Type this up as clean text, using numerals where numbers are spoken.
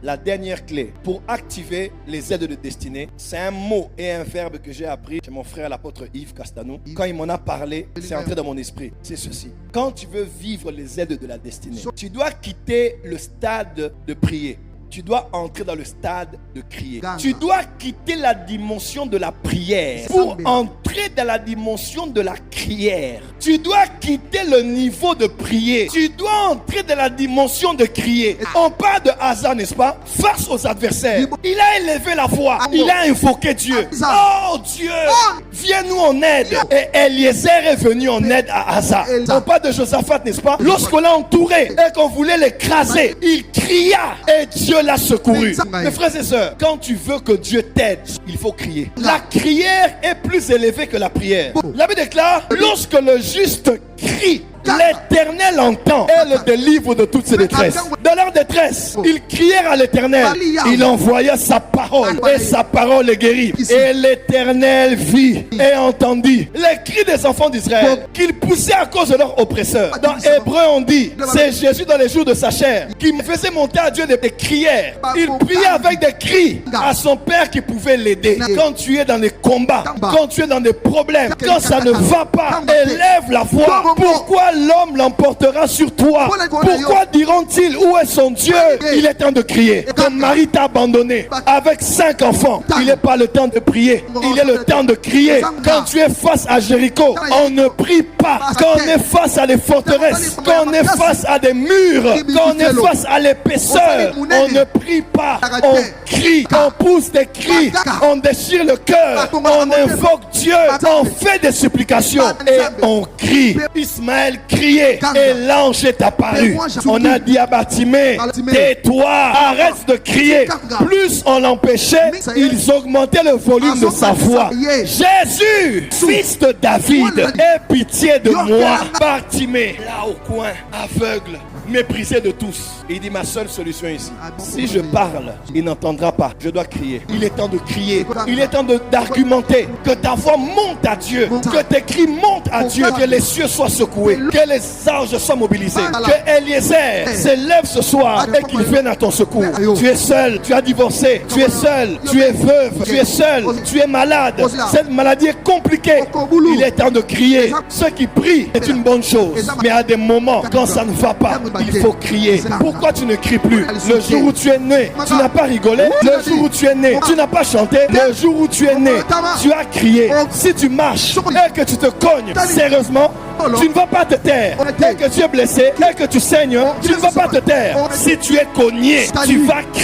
La dernière clé pour activer les aides de destinée, c'est un mot et un verbe que j'ai appris chez mon frère l'apôtre Yves Castanou. Quand il m'en a parlé, c'est entré dans mon esprit. C'est ceci. Quand tu veux vivre les aides de la destinée, tu dois quitter le stade de prier. Tu dois entrer dans le stade de crier. Tu dois quitter la dimension de la prière pour entrer dans la dimension de la crière. Tu dois quitter le niveau de prier. Tu dois entrer dans la dimension de crier. On parle de hasard, n'est-ce pas? Face aux adversaires. Il a élevé la voix. Il a invoqué Dieu. Oh Dieu, viens-nous en aide. Et Eliezer est venu en aide à Asa. On parle de Josaphat, n'est-ce pas? Lorsqu'on l'a entouré et qu'on voulait l'écraser, il cria et Dieu l'a secouru. Mes frères et sœurs, quand tu veux que Dieu t'aide, il faut crier. La crière est plus élevée que la prière. La Bible déclare, lorsque le juste crie, l'Éternel entend et le délivre de toutes ses détresses. Dans leur détresse, ils crièrent à l'Éternel. Il envoya sa parole et sa parole les guérit. Et l'Éternel vit et entendit les cris des enfants d'Israël qu'ils poussaient à cause de leurs oppresseurs. Dans Hébreu, on dit, c'est Jésus dans les jours de sa chair qui faisait monter à Dieu des crières. Il priait avec des cris à son Père qui pouvait l'aider. Quand tu es dans des combats, quand tu es dans des problèmes, quand ça ne va pas, élève la voix. Pourquoi l'homme l'emportera sur toi? Pourquoi diront-ils où est son Dieu? Il est temps de crier. Ton mari t'a abandonné avec 5 enfants. Il n'est pas le temps de prier. Il est le temps de crier. Quand tu es face à Jéricho, on ne prie pas. Quand on est face à des forteresses, quand on est face à des murs, quand on est face à l'épaisseur, on ne prie pas. On crie, on pousse des cris, on déchire le cœur, on invoque Dieu, on fait des supplications et on crie. Ismaël criait et l'ange est apparu. On a dit à Bartimée, tais-toi, arrête de crier. Plus on l'empêchait, ils augmentaient le volume de sa voix. Jésus, fils de David, aie pitié de moi. Bartimée, là au coin, aveugle, méprisé de tous. Il dit, ma seule solution ici, si je parle, il n'entendra pas. Je dois crier. Il est temps de crier. Il est temps d'argumenter. Que ta voix monte à Dieu. Que tes cris montent à Dieu. Que les cieux soient secoués. Que les anges soient mobilisés. Que Eliezer s'élève ce soir et qu'il vienne à ton secours. Tu es seul. Tu as divorcé. Tu es seul. Tu es veuve. Tu es seul. Tu es malade. Cette maladie est compliquée. Il est temps de crier. Ceux qui prient, c'est une bonne chose. Mais à des moments, quand ça ne va pas, il faut crier. Pourquoi tu ne cries plus? Le jour où tu es né, tu n'as pas rigolé. Le jour où tu es né, tu n'as pas chanté. Le jour où tu es né, tu as crié. Si tu marches et que tu te cognes sérieusement, tu ne vas pas te taire. Et que tu es blessé et que tu saignes, tu ne vas pas te taire. Si tu es cogné, tu vas crier.